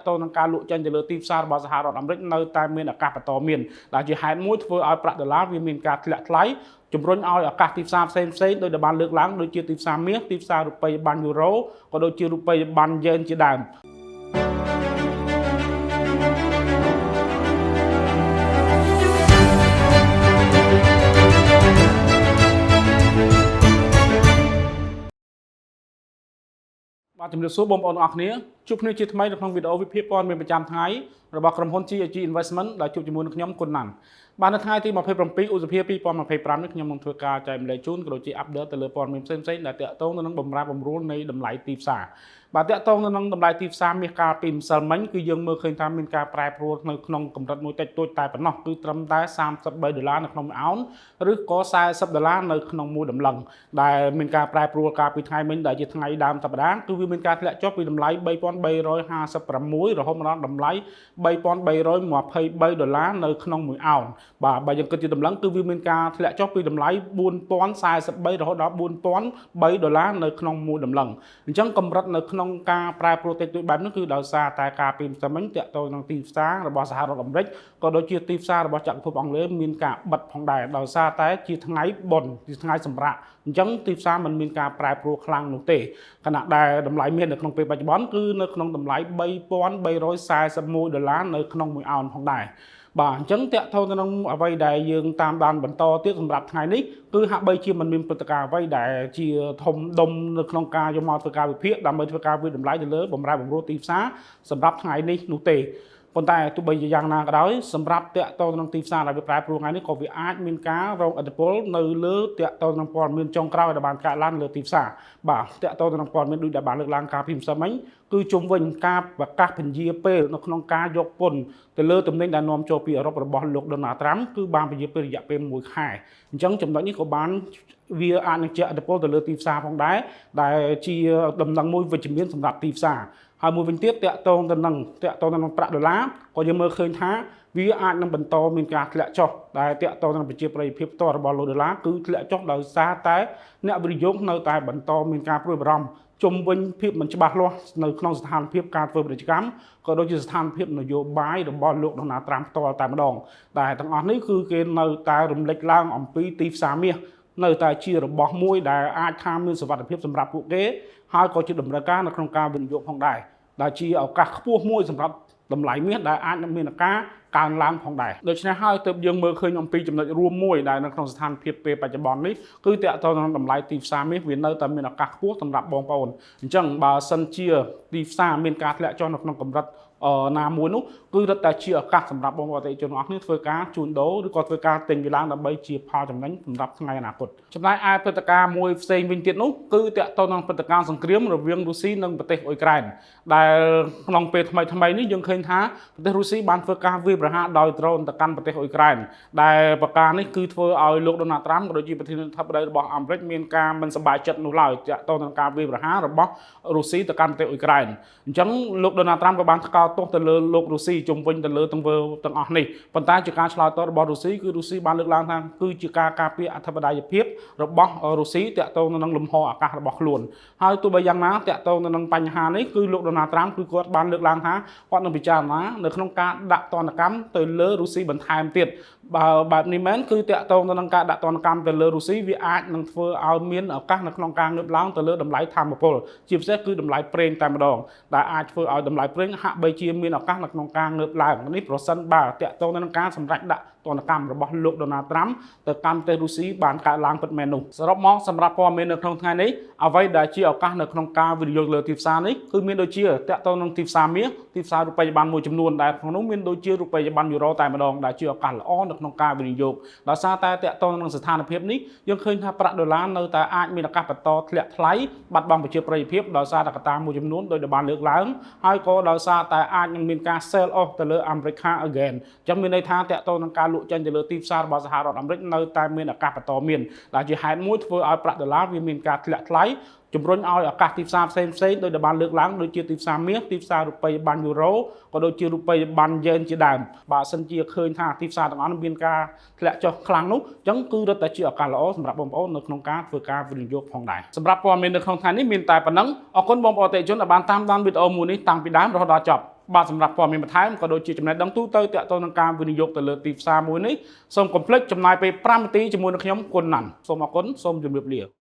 តទៅនឹងការលក់ចេញទៅលើទីផ្សាររបស់សហរដ្ឋអាមេរិកនៅតែមានឱកាសបន្តមានដែលជាហេតុមួយធ្វើឲ្យប្រាក់ដុល្លារវាមានការធ្លាក់ថ្លៃជំរុញឲ្យឱកាសទីផ្សារផ្សេងៗដោយដែលបានលើកឡើងដូចជាទីផ្សារមាសទីផ្សាររូបិយប័ណ្ណយូរ៉ូក៏ដូចជារូបិយប័ណ្ណយ៉េនជាដើមបាទជំរាបសួរបងប្អូនទាំងអស់គ្នាជួបគ្នាជាថ្មីនៅក្នុងវីដេអូវិភាគព័ត៌មានប្រចាំថ្ងៃរបស់ក្រុមហ៊ុន GAG Investment ដែលជួបជាមួយនឹងខ្ញុំគុណណាន់បាទនៅថ្ងៃទី27ឧសភា2025នេះខ្ញុំនឹងធ្វើការចែកម្លែកជូនក៏ដូចជាអាប់ដេតទៅលើព័ត៌មានផ្សេងៗដែលតាក់ទងទៅនឹងបម្រែបម្រួលនៃតម្លៃទីផ្សារបាទតាក់ទងទៅនឹងតម្លៃទីផ្សារមាសកាលពីម្សិលមិញគឺយើងមើលឃើញថាមានការប្រែប្រួលនៅក្នុងកម្រិតមួយតិចតួចតែប៉ុណ្ណោះគឺត្រឹមតែ$33នៅក្នុងមួយអោនឬក៏$40នៅក្នុងមួយដំឡឹងដែលមានការប្រែប្រួលកាលពីថ្ងៃមិញដែលជាថ្ងៃដើមសប្តាហ៍គឺវាមានការធ្លាក់ចុះពីតម្លៃ$3,356រហូតមកដល់តម្លៃ$3,323នៅក្នុងមួយអោនបាទបើយើងគិតជាតម្លឹងគឺវាមានការធ្លាក់ចុះពីតម្លៃ$4,043រហូតដល់$4,003នៅក្នុងមួយដំឡឹងអញ្ចឹងកម្រិតនៅក្នុងការប្រែប្រួលតិចតួចបែបនេះគឺដោយសារតែការពីម្សិលមិញតាក់ទងនឹងទីផ្សាររបស់សហរដ្ឋអាមេរិកក៏ដូចជាទីផ្សាររបស់ចក្រភពអង់គ្លេសមានការបិទផងដែរដោយសារតែជាថ្ងៃបុណ្យជាថ្ងៃសម្រាកអញ្ចឹងទីផ្សារមិនមានការប្រែប្រួលខ្លាំងនោះទេខណៈដែលតម្លៃមាសនៅក្នុងពេលបច្ចុប្បន្នគឺនៅក្នុងតម្លៃ$3,341នៅក្នុងមួយអោនផងដែរបាទអញ្ចឹងតាក់ទងទៅនឹងអ្វីដែលយើងតាមដានបន្តទៀតសម្រាប់ថ្ងៃនេះគឺហាក់បីជាមិនមានព្រឹត្តិការណ៍អ្វីដែលជាធំដុំនៅក្នុងការយកមកធ្វើការវិភាគដើម្បីធ្វើការវិតម្លៃទៅលើបម្រែបម្រួលទីផ្សារសម្រាប់ថ្ងៃនេះនោះទេប៉ុន្តែទោះបីជាយ៉ាងណាក៏ដោយសម្រាប់តាក់ទងនឹងទីផ្សារដែលវាប្រែប្រួលថ្ងៃនេះក៏វាអាចមានការរងឥទ្ធិពលនៅលើតាក់ទងនឹងព័ត៌មានចុងក្រោយដែលបានកើតឡើងលើទីផ្សារបាទតាក់ទងនឹងព័ត៌មានដូចដែលបានលើកឡើងកាលពីម្សិលមិញគឺជុំវិញការប្រកាសពន្យាពេលនៅក្នុងការយកពន្ធទៅលើទំនិញដែលនាំចូលពីអឺរ៉ុបរបស់លោកដូណាល់ត្រាំគឺបានពន្យាពេលរយៈពេល1ខែអញ្ចឹងចំណុចនេះក៏បានវាអាចនឹងជះឥទ្ធិពលទៅលើទីផ្សារផងដែរដែលជាដំណឹងមួយវិជ្ជមានសម្រាប់ទីផ្សារហើយមួយវិញទៀតតាក់ទងទៅនឹងប្រាក់ដុល្លារក៏យើងមើលឃើញថាវាអាចនឹងបន្តមានការធ្លាក់ចុះដែលតាក់ទងនឹងប្រជាប្រិយភាពផ្ទាល់របស់លោកដុល្លារគឺធ្លាក់ចុះដោយសារតែអ្នកវិនិយោគនៅតែបន្តមានការព្រួយបារម្ភជុំវិញភាពមិនច្បាស់លាស់នៅក្នុងស្ថានភាពការធ្វើពាណិជ្ជកម្មក៏ដូចជាស្ថានភាពនយោបាយរបស់លោកដូណាល់ត្រាំផ្ទាល់តែម្ដងតែទាំងអស់នេះគឺគេនៅតែរំលេចឡើងអំពីទីផ្សារមាសនៅតែជារបស់មួយដែលអាចថាមានសុវត្ថិភាពសម្រាប់ពួកគេហើយក៏ជាតម្រូវការនៅក្នុងការវិនិយោគផងដែរដែលជាឱកាសខ្ពស់មួយសម្រាប់តម្លៃមាសដែលអាចនឹងមានការកើនឡើងផងដែរដូច្នេះហើយទើបយើងមើលឃើញអំពីចំណុចរួមមួយដែលនៅក្នុងស្ថានភាពពេលបច្ចុប្បន្ននេះគឺតាក់ទងនឹងតម្លៃទីផ្សារមាសវានៅតែមានឱកាសខ្ពស់សម្រាប់បងប្អូនអញ្ចឹងបើសិនជាទីផ្សារមានការធ្លាក់ចុះនៅក្នុងកម្រិតណាមួយនោះគឺរឹតតែជាឱកាសសម្រាប់បងប្អូនអតិថិជនទាំងអស់គ្នាធ្វើការជួញដូរឬក៏ធ្វើការទិញវាឡើងដើម្បីជាផលចំណេញសម្រាប់ថ្ងៃអនាគតចំណែកឯព្រឹត្តិការណ៍មួយផ្សេងវិញទៀតនោះគឺតាក់ទងនឹងព្រឹត្តិការណ៍សង្គ្រាមរវាងរុស្ស៊ីនិងប្រទេសអ៊ុយក្រែនដែលក្នុងពេលថ្មីនេះយើងឃើញថាប្រទេសរុស្ស៊ីបានធ្វើការវាយប្រហារដោយដ្រូនទៅកាន់ប្រទេសអ៊ុយក្រែនដែលប្រការនេះគឺធ្វើឲ្យលោកដូណាល់ត្រាំក៏ដូចជាប្រធានាធិបតីរបស់អាមេរិកមានការមិនសប្បាយចិត្តនោះឡើយតាក់ទងនឹងការវាយប្រហាររបស់រុស្ស៊ីទៅកាន់ប្រទេសអ៊ុយក្រែនអញ្ចឹងលោកដូណាល់ត្រាំក៏បានថ្កោលទោសទៅលើលោករុស្ស៊ីជុំវិញទៅលើទាំងអស់នេះប៉ុន្តែជាការឆ្លើយតបរបស់រុស្ស៊ីគឺរុស្ស៊ីបានលើកឡើងថាគឺជាការការពារអធិបតេយ្យភាពរបស់រុស្ស៊ីតាក់ទងនឹងលំហអាកាសរបស់ខ្លួនហើយទោះបីយ៉ាងណាតាក់ទងនឹងបញ្ហានេះគឺលោកដូណាល់ត្រាំគឺគាត់បានលើកឡើងថាគាត់នឹងពិចារណានៅក្នុងការដាក់ទណ្ឌកម្មទៅលើរុស្ស៊ីបន្ថែមទៀតបើបែបនេះមែនគឺតាក់ទងទៅនឹងការដាក់ទណ្ឌកម្មទៅលើរុស្ស៊ីវាអាចនឹងធ្វើឲ្យមានឱកាសនៅក្នុងការងើបឡើងទៅលើតម្លៃថាមពលជាពិសេសគឺតម្លៃប្រេងតែម្ដងដែលអាចធ្វើឲ្យតម្លៃប្រេងហាក់បីជាមានឱកាសនៅក្នុងការងើបឡើងនេះប្រសិនបើតាក់ទងទៅនឹងការសម្រេចដាក់ទណ្ឌកម្មរបស់លោកដូណាល់ត្រាំទៅកាន់ប្រទេសរុស្ស៊ីបានកើតឡើងពិតមែននោះសរុបមកសម្រាប់ព័ត៌មាននៅក្នុងថ្ងៃនេះអ្វីដែលជាឱកាសនៅក្នុងការវិនិយោគលើទីផ្សារនេះគឺមានដូចជាតាក់ទងនឹងទីផ្សារមាសទីផ្សាររូបិយប័ណ្ណមួយចំនួនដែលក្នុងនោះមានដូចជារូបិយប័ណ្ណយូរ៉ូតែម្ដងដែលជាឱកាសល្អនៅក្នុងការវិនិយោគដោយសារតែតាក់ទងនឹងស្ថានភាពនេះយើងឃើញថាប្រាក់ដុល្លារនៅតែអាចមានឱកាសបន្តធ្លាក់ថ្លៃបាត់បង់ប្រជាប្រិយភាពដោយសារតែកត្តាមួយចំនួនដោយបានលើកឡើងហើយក៏ដោយសារតែអាចនឹងមានការ sell off ទៅលើ America again អញ្ចឹងមានន័យថាតាក់ទងនឹងការលក់ចេញទៅលើទីផ្សាររបស់សហរដ្ឋអាមេរិកនៅតែមានឱកាសបន្តមានដែលជាហេតុមួយធ្វើឲ្យប្រាក់ដុល្លារវាមានការធ្លាក់ថ្លៃជំរុញឲ្យឱកាសទីផ្សារផ្សេងៗដោយដែលបានលើកឡើងដូចជាទីផ្សារមាសទីផ្សាររូបិយប័ណ្ណយូរ៉ូក៏ដូចជារូបិយប័ណ្ណយ៉េនជាដើមបើសិនជាឃើញថាទីផ្សារទាំងអស់មានការធ្លាក់ចុះខ្លាំងនោះអញ្ចឹងគឺរឹតតែជាឱកាសល្អសម្រាប់បងប្អូននៅក្នុងការធ្វើការវិនិយោគផងដែរសម្រាប់ព័ត៌មាននៅក្នុងថ្ងៃនេះមានតែប៉ុណ្ណឹងអរគុណបងប្អូនអតិថិជនដែលបានតាមដានវីដេអូមួយនេះតាំងពីដើមរហូតដល់ចប់ បាទសម្រាប់ព័ត៌មានបន្ថែមក៏ដូចជាចំណេះដឹងទូទៅទាក់ទងនឹងការវិនិយោគទៅលើទីផ្សារមួយនេះសូមកុំភ្លេចចំណាយពេល5នាទីជាមួយនឹងខ្ញុំគុណណាន់សូមអរគុណសូមជម្រាបលា